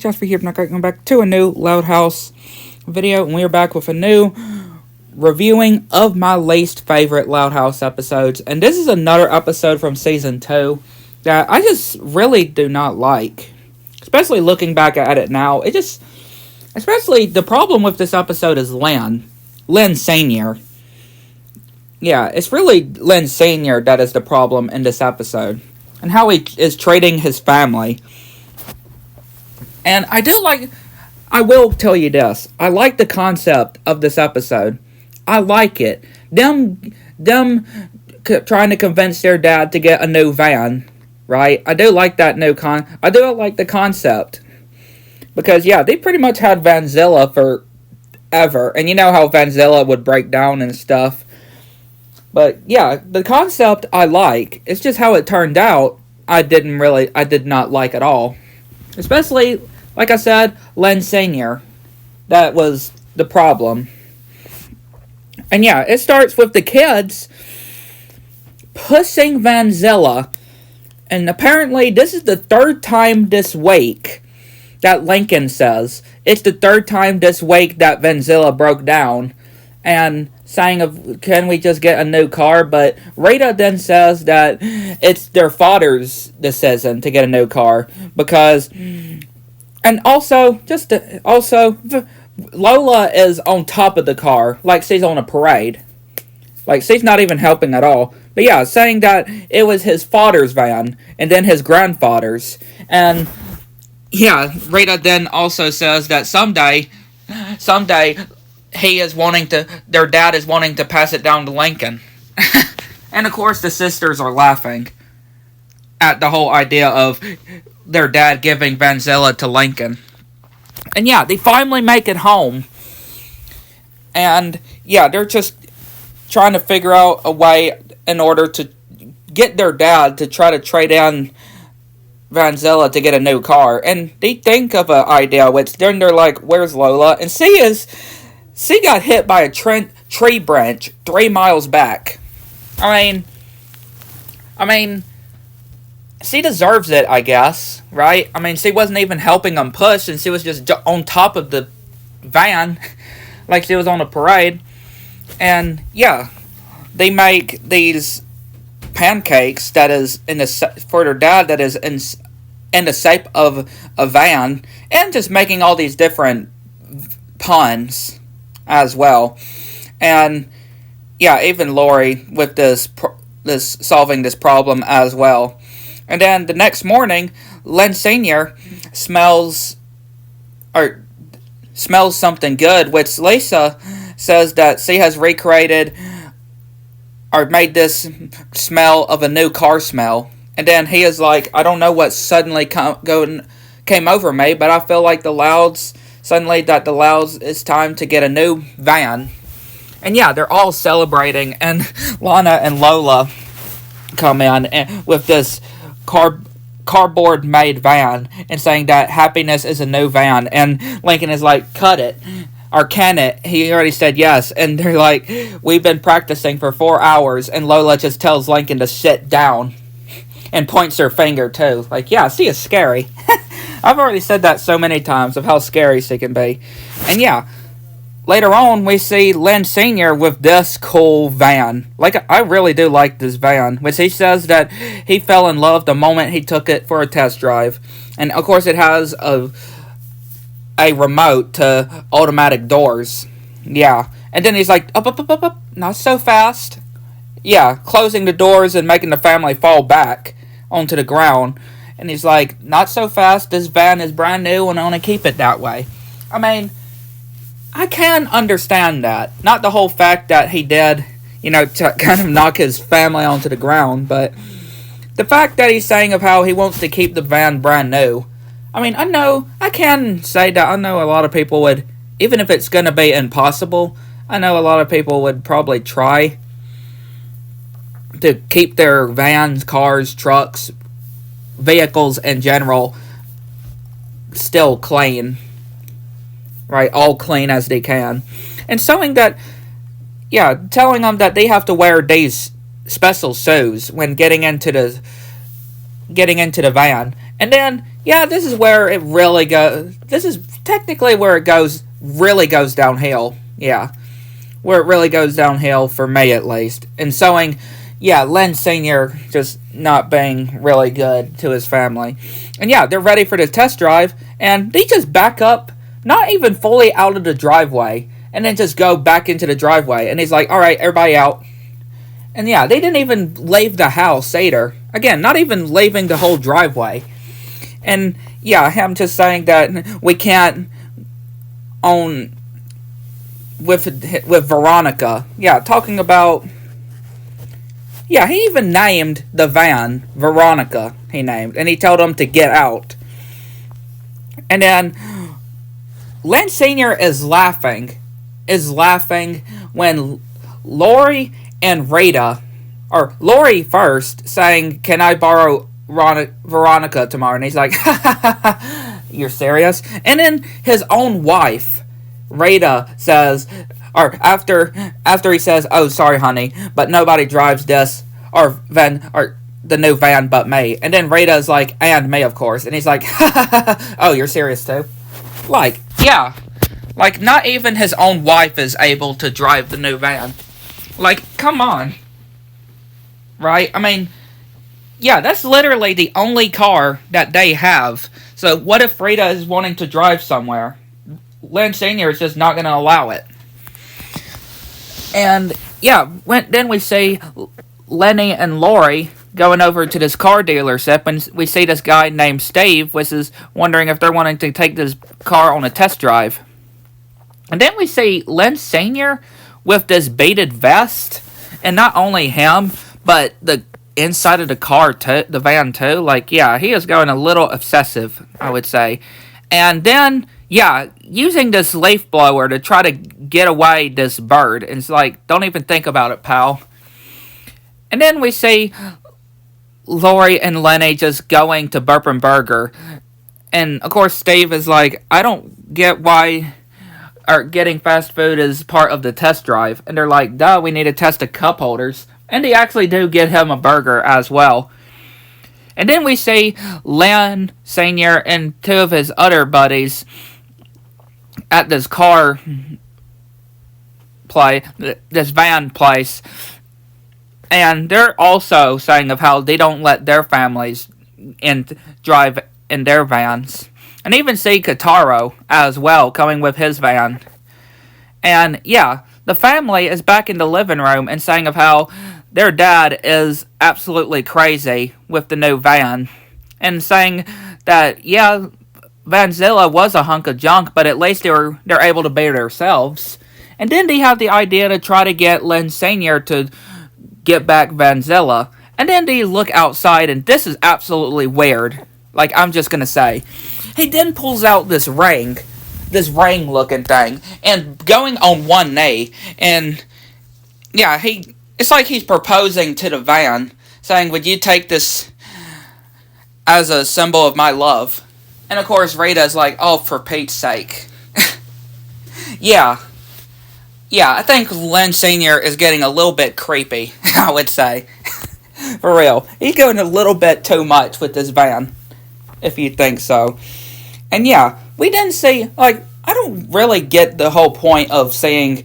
just for here, going back to a new Loud House video, and we are back with a new reviewing of my least favorite Loud House episodes. And this is another episode from Season 2 that I just really do not like. Especially looking back at it now, especially the problem with this episode is Lynn Sr. Yeah, it's really Lynn Sr. that is the problem in this episode. And how he is treating his family. And I will tell you this. I like the concept of this episode. I like it. Them trying to convince their dad to get a new van, right? I do like that I do like the concept. Because, yeah, they pretty much had Vanzilla forever. And you know how Vanzilla would break down and stuff. But, yeah, the concept I like. It's just how it turned out, I did not like at all. Especially, like I said, Len Sr. That was the problem. And, yeah, it starts with the kids pushing Vanzilla. And apparently, this is the third time this week that Lincoln says. It's the third time this week that Vanzilla broke down. And saying, can we just get a new car? But Rita then says that it's their father's decision to get a new car. Because, and also, Lola is on top of the car, like she's on a parade. Like, she's not even helping at all. But yeah, saying that it was his father's van, and then his grandfather's. And, yeah, Rita then also says that someday, their dad is wanting to pass it down to Lincoln. And of course the sisters are laughing at the whole idea of their dad giving Vanzilla to Lincoln. And yeah, they finally make it home. And yeah, they're just trying to figure out a way in order to get their dad to try to trade in Vanzilla to get a new car. And they think of an idea, which then they're like, where's Lola? And she got hit by a tree branch 3 miles back. I mean, she deserves it, I guess, right? I mean, she wasn't even helping them push, and she was just on top of the van, like she was on a parade. And, yeah, they make these pancakes that is for their dad that is in the shape of a van, and just making all these different puns as well. And yeah, even Lori with this solving this problem as well. And then the next morning, Len Sr. smells something good, which Lisa says that she has recreated or made this smell of a new car smell. And then he is like, I don't know what suddenly came over me, but I feel like suddenly the Louds, it's time to get a new van. And yeah, they're all celebrating, and Lana and Lola come in with this cardboard made van and saying that happiness is a new van. And Lincoln is like, cut it. Or can it? He already said yes. And they're like, we've been practicing for 4 hours. And Lola just tells Lincoln to sit down. And points her finger too. Like, yeah, she is scary. I've already said that so many times of how scary she can be. And yeah, later on we see Len Sr. with this cool van. Like, I really do like this van. Which he says that he fell in love the moment he took it for a test drive. And of course it has a remote to automatic doors. Yeah. And then he's like, up, not so fast. Yeah, closing the doors and making the family fall back onto the ground. And he's like, not so fast, this van is brand new and I want to keep it that way. I mean, I can understand that. Not the whole fact that he did, to kind of knock his family onto the ground, but the fact that he's saying of how he wants to keep the van brand new. I mean, I can say that I know a lot of people would, even if it's going to be impossible, I know a lot of people would probably try to keep their vans, cars, trucks, vehicles in general still clean, right? All clean as they can. And showing that, yeah, telling them that they have to wear these special shoes when getting into the van. And then, yeah, this is where it really goes. This is technically where it really goes downhill. Yeah, where it really goes downhill for me at least. And showing, yeah, Len Sr. just not being really good to his family. And yeah, they're ready for the test drive, and they just back up, not even fully out of the driveway, and then just go back into the driveway. And he's like, alright, everybody out. And yeah, they didn't even leave the house either. Again, not even leaving the whole driveway. And yeah, him just saying that we can't own with Veronica. Yeah, talking about. Yeah, he even named the van Veronica. He named, and he told them to get out. And then Len Sr. is laughing when Lori and Rita, or Lori first, saying, "Can I borrow Veronica tomorrow?" And he's like, "Ha ha ha ha, you're serious?" And then his own wife, Rita, says, or after he says, "Oh, sorry, honey, but nobody drives this or the new van but me." And then Rita's like, "And me, of course." And he's like, "Ha ha ha ha, oh, you're serious too?" Like, yeah, like not even his own wife is able to drive the new van. Like, come on. Right? I mean, yeah, that's literally the only car that they have. So what if Rita is wanting to drive somewhere? Len Sr. is just not going to allow it. And, yeah, then we see Lenny and Lori going over to this car dealership, and we see this guy named Steve, which is wondering if they're wanting to take this car on a test drive. And then we see Len Sr. with this beaded vest, and not only him, but the inside of the car too, the van too. Like, yeah, he is going a little obsessive, I would say. And then, yeah, using this leaf blower to try to get away this bird. And it's like, don't even think about it, pal. And then we see Lori and Lenny just going to Burp and Burger. And, of course, Steve is like, I don't get why getting fast food is part of the test drive. And they're like, duh, we need to test the cup holders. And they actually do get him a burger as well. And then we see Len Sr. and two of his other buddies at this this van place. And they're also saying of how they don't let their families drive in their vans. And even see Kataro as well coming with his van. And yeah, the family is back in the living room and saying of how their dad is absolutely crazy with the new van. And saying that, yeah, Vanzilla was a hunk of junk, but at least they're able to be themselves. And then they have the idea to try to get Len Sr. to get back Vanzilla. And then they look outside, and this is absolutely weird. Like, I'm just gonna say. He then pulls out this ring looking thing, and going on one knee, and yeah, it's like he's proposing to the van, saying, would you take this as a symbol of my love? And of course, Rita's like, oh, for Pete's sake. Yeah, I think Len Sr. is getting a little bit creepy, I would say. For real. He's going a little bit too much with this van, if you think so. And yeah, we didn't see, like, I don't really get the whole point of saying,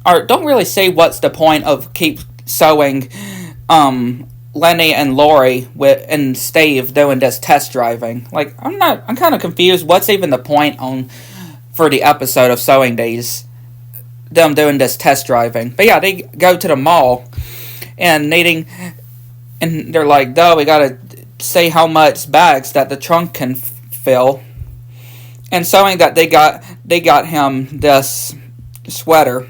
or don't really see what's the point of keep showing Lenny and Lori and Steve doing this test driving. Like, I'm kind of confused. What's even the point for the episode of showing them doing this test driving? But yeah, they go to the mall and they're like, duh, we gotta see how much bags that the trunk can fill, and showing that they got him this sweater.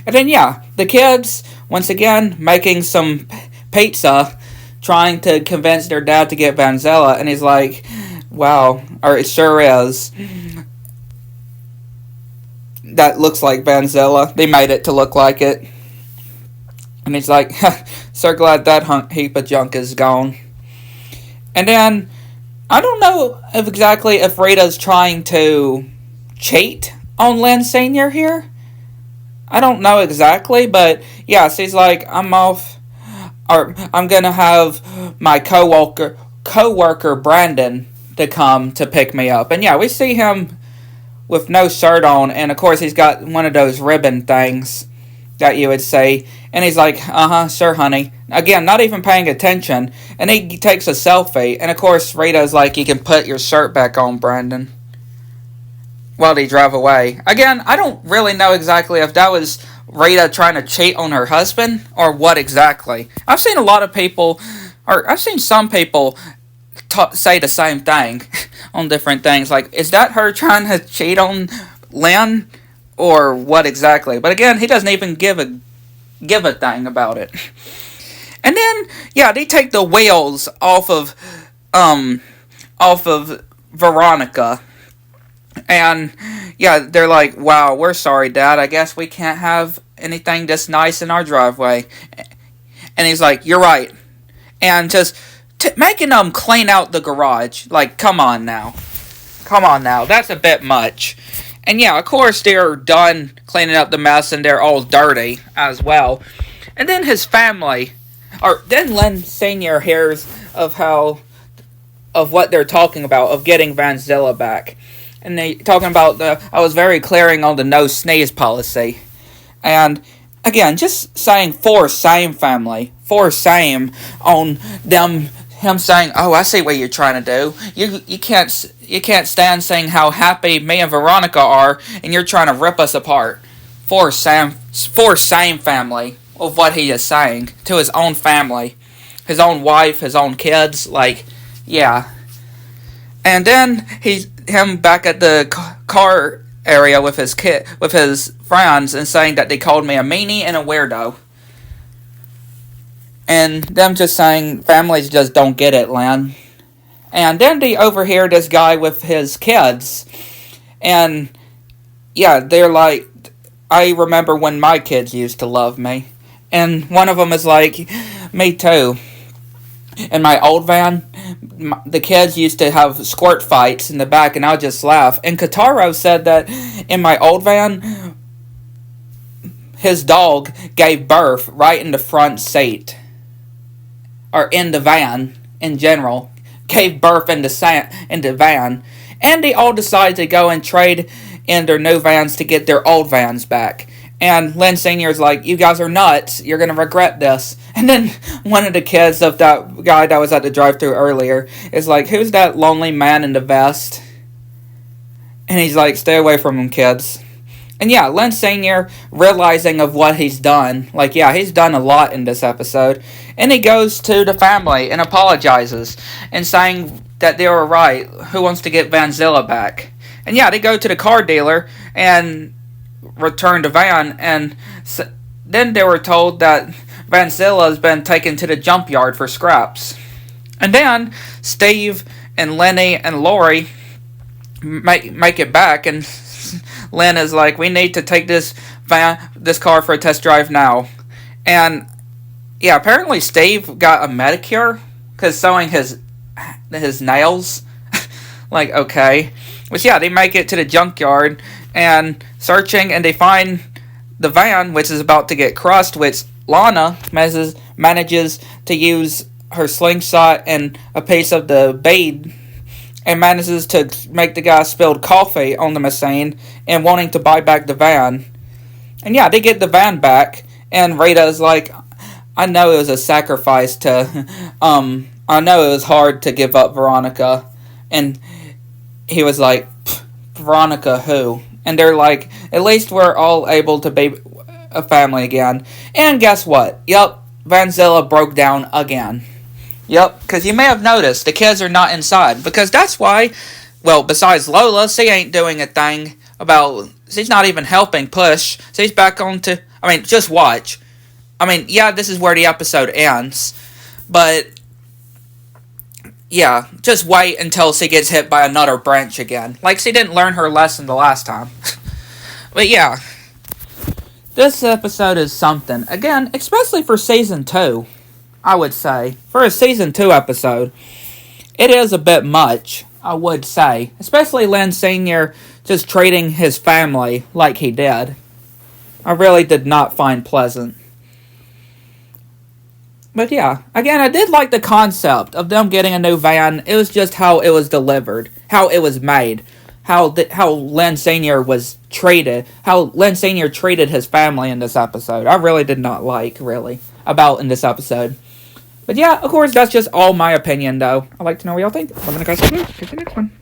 And then yeah, the kids once again making some pizza, trying to convince their dad to get Vanzilla, and he's like, wow, or it sure is. That looks like Vanzilla. They made it to look like it. And he's like, so glad that heap of junk is gone. And then I don't know if Rita's trying to cheat on Len Sr. here. I don't know exactly, but yeah, she's like, I'm off, or I'm gonna have my coworker co-worker Brandon to come to pick me up. And yeah, we see him with no shirt on, and of course he's got one of those ribbon things that you would say, and he's like, sure, honey. Again, not even paying attention, and he takes a selfie, and of course Rita's like, you can put your shirt back on, Brandon, while they drive away. Again, I don't really know exactly if that was Rita trying to cheat on her husband, or what exactly. I've seen a lot of people, or I've seen some people say the same thing on different things. Like, is that her trying to cheat on Lynn, or what exactly? But again, he doesn't even give a thing about it. And then, yeah, they take the wheels off of Veronica, and yeah, they're like, wow, we're sorry, Dad. I guess we can't have anything this nice in our driveway. And he's like, you're right. And just making them clean out the garage. Like, come on now. That's a bit much. And yeah, of course, they're done cleaning up the mess and they're all dirty as well. And then his family, or then Len Sr. hears of what they're talking about, of getting Vanzilla back. And they talking about I was very clearing on the no sneeze policy. And again, just saying for same family, for same on him saying, oh, I see what you're trying to do. You can't stand saying how happy me and Veronica are, and you're trying to rip us apart. For same family of what he is saying to his own family, his own wife, his own kids, like, yeah. And then him back at the car area with his friends, and saying that they called me a meanie and a weirdo. And them just saying, families just don't get it, Len. And then they overhear this guy with his kids. And, yeah, they're like, I remember when my kids used to love me. And one of them is like, me too. In my old van, the kids used to have squirt fights in the back, and I would just laugh. And Kotaro said that in my old van, his dog gave birth right in the front seat. Or in the van, in general. Gave birth in the van. And they all decided to go and trade in their new vans to get their old vans back. And Len Sr.'s like, you guys are nuts. You're going to regret this. And then one of the kids of that guy that was at the drive-thru earlier is like, who's that lonely man in the vest? And he's like, stay away from him, kids. And yeah, Len Sr. realizing of what he's done. Like, yeah, he's done a lot in this episode. And he goes to the family and apologizes. And saying that they were right. Who wants to get Vanzilla back? And yeah, they go to the car dealer and return the van. And then they were told that Vanzilla has been taken to the jump yard for scraps. And then Steve and Lenny and Lori make it back, and Lynn is like, we need to take this car for a test drive now. And yeah, apparently Steve got a Medicare because sewing his nails. Like, okay. But yeah, they make it to the junkyard and searching, and they find the van, which is about to get crushed, which Lana manages to use her slingshot and a piece of the bead, and manages to make the guy spilled coffee on the machine and wanting to buy back the van. And yeah, they get the van back, and Rita's like, I know it was a sacrifice to, I know it was hard to give up Veronica. And he was like, Veronica who? And they're like, at least we're all able to be a family again. And guess what? Yep, Vanzilla broke down again. Yep, because you may have noticed the kids are not inside. Because that's why, well, besides Lola, she ain't doing a thing about, she's not even helping push. She's back on to, just watch. Yeah, this is where the episode ends. But, yeah, just wait until she gets hit by another branch again. Like she didn't learn her lesson the last time. But yeah, this episode is something. Again, especially for Season 2. I would say. For a Season 2 episode, it is a bit much, I would say. Especially Len Sr. just treating his family like he did. I really did not find pleasant. But yeah, again, I did like the concept of them getting a new van. It was just how it was delivered, how it was made, how Lynn Senior was treated, how Lynn Senior treated his family in this episode. I really did not like really about in this episode. But yeah, of course, that's just all my opinion, though. I'd like to know what y'all think. Let me know, guys. See you next one.